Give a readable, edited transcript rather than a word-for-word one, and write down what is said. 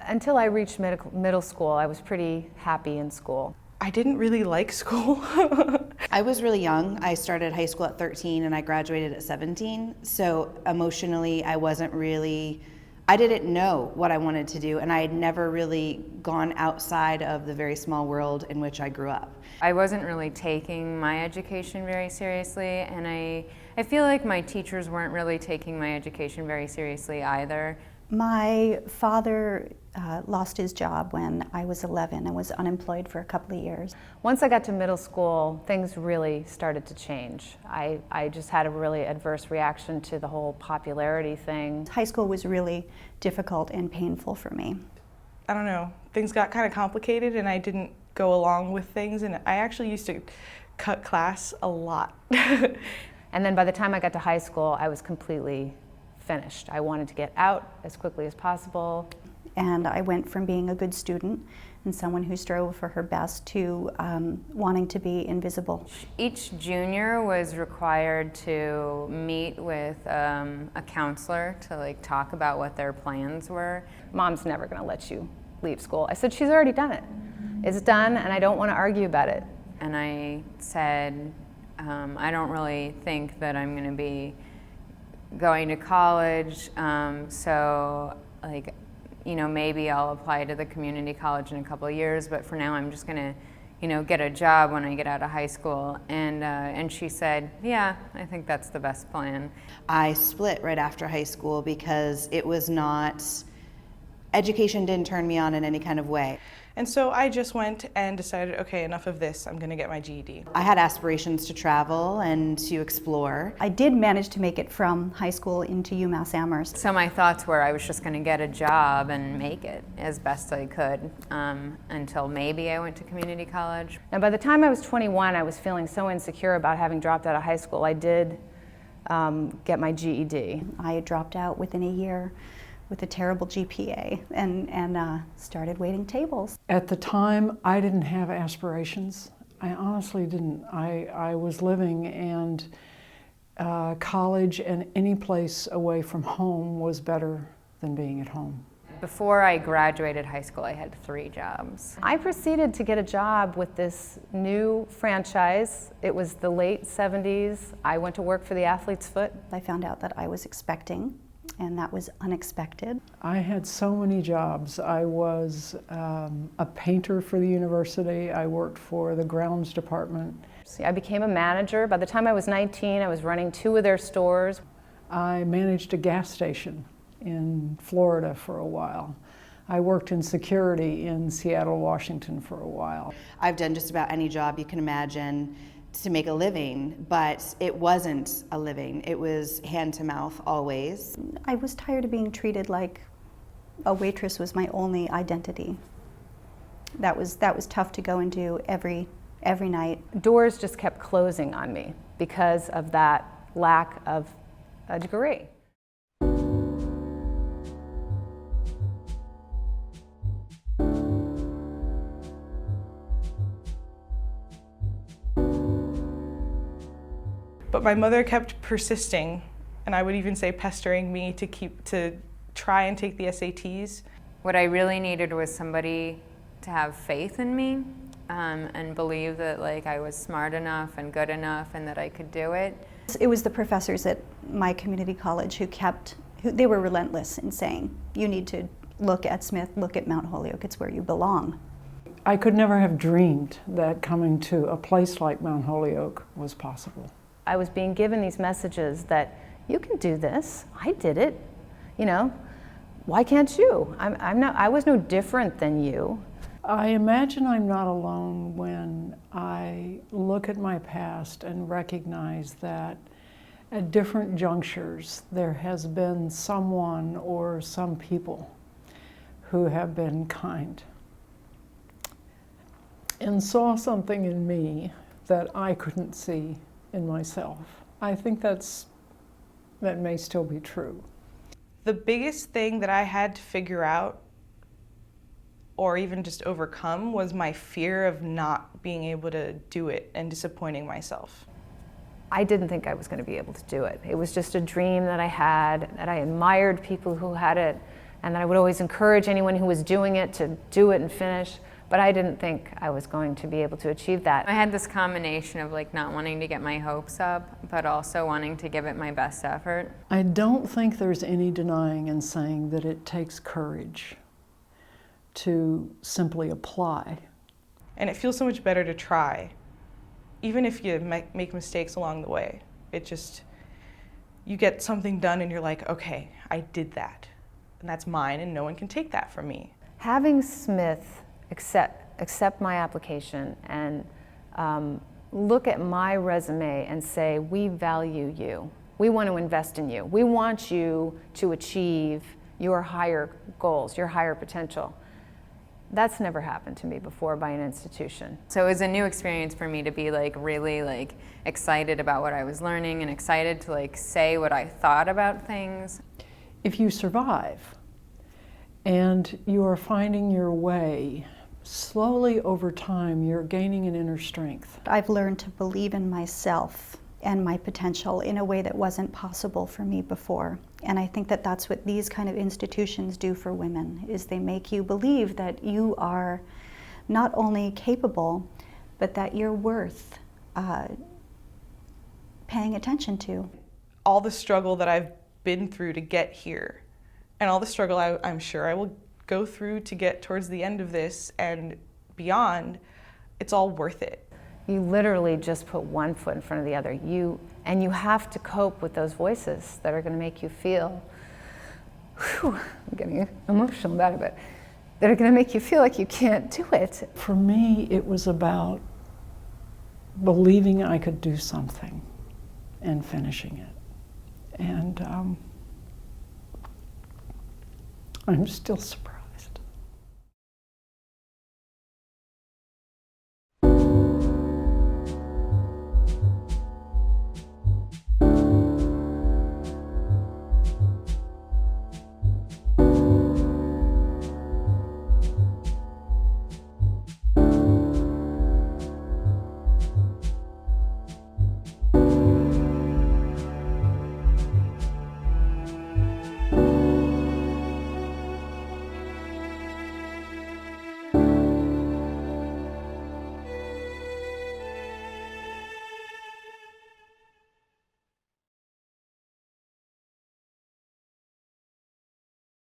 Until I reached middle school, I was pretty happy in school. I didn't really like school. I was really young. I started high school at 13 and I graduated at 17. So emotionally, I didn't know what I wanted to do, and I had never really gone outside of the very small world in which I grew up. I wasn't really taking my education very seriously, and I feel like my teachers weren't really taking my education very seriously either. My father lost his job when I was 11 and was unemployed for a couple of years. Once I got to middle school, things really started to change. I just had a really adverse reaction to the whole popularity thing. High school was really difficult and painful for me. I don't know, things got kind of complicated and I didn't go along with things, and I actually used to cut class a lot. And then by the time I got to high school, I was completely finished. I wanted to get out as quickly as possible. And I went from being a good student and someone who strove for her best to wanting to be invisible. Each junior was required to meet with a counselor to talk about what their plans were. Mom's never going to let you leave school. I said, she's already done it. It's done, and I don't want to argue about it. And I said, I don't really think that I'm going to be going to college, so maybe I'll apply to the community college in a couple of years, but for now I'm just going to get a job when I get out of high school. And she said, yeah, I think that's the best plan. I split right after high school because education didn't turn me on in any kind of way. And so I just went and decided, okay, enough of this, I'm gonna get my GED. I had aspirations to travel and to explore. I did manage to make it from high school into UMass Amherst. So my thoughts were I was just going to get a job and make it as best I could until maybe I went to community college. And by the time I was 21, I was feeling so insecure about having dropped out of high school. I did get my GED. I had dropped out within a year with a terrible GPA and started waiting tables. At the time, I didn't have aspirations. I honestly didn't. I was living, and college and any place away from home was better than being at home. Before I graduated high school, I had 3 jobs. I proceeded to get a job with this new franchise. It was the late 70s. I went to work for the Athlete's Foot. I found out that I was expecting, and that was unexpected. I had so many jobs. I was a painter for the university. I worked for the grounds department. See, I became a manager. By the time I was 19, I was running 2 of their stores. I managed a gas station in Florida for a while. I worked in security in Seattle, Washington for a while. I've done just about any job you can imagine to make a living, but it wasn't a living. It was hand to mouth always. I was tired of being treated like a waitress was my only identity. That was tough to go into every night. Doors just kept closing on me because of that lack of a degree. But my mother kept persisting, and I would even say pestering me to try and take the SATs. What I really needed was somebody to have faith in me and believe that I was smart enough and good enough and that I could do it. It was the professors at my community college they were relentless in saying, you need to look at Smith, look at Mount Holyoke, it's where you belong. I could never have dreamed that coming to a place like Mount Holyoke was possible. I was being given these messages that you can do this. I did it. Why can't you? I was no different than you. I imagine I'm not alone when I look at my past and recognize that at different junctures there has been someone or some people who have been kind and saw something in me that I couldn't see in myself. I think that may still be true. The biggest thing that I had to figure out or even just overcome was my fear of not being able to do it and disappointing myself. I didn't think I was going to be able to do it. It was just a dream that I had, that I admired people who had it, and that I would always encourage anyone who was doing it to do it and finish. But I didn't think I was going to be able to achieve that. I had this combination of like not wanting to get my hopes up, but also wanting to give it my best effort. I don't think there's any denying and saying that it takes courage to simply apply. And it feels so much better to try, even if you make mistakes along the way. It just, you get something done and you're like, okay, I did that. And that's mine and no one can take that from me. Having Smith accept my application and look at my resume and say, we value you. We want to invest in you. We want you to achieve your higher goals, your higher potential. That's never happened to me before by an institution. So it was a new experience for me to be like really like excited about what I was learning and excited to like say what I thought about things. If you survive and you are finding your way, slowly over time you're gaining an inner strength. I've learned to believe in myself and my potential in a way that wasn't possible for me before. And I think that that's what these kind of institutions do for women, is they make you believe that you are not only capable, but that you're worth paying attention to. All the struggle that I've been through to get here, and all the struggle I'm sure I will go through to get towards the end of this and beyond, it's all worth it. You literally just put one foot in front of the other. You have to cope with those voices that are going to make you feel, I'm getting emotional about it, but that are going to make you feel like you can't do it. For me, it was about believing I could do something and finishing it. And I'm still surprised.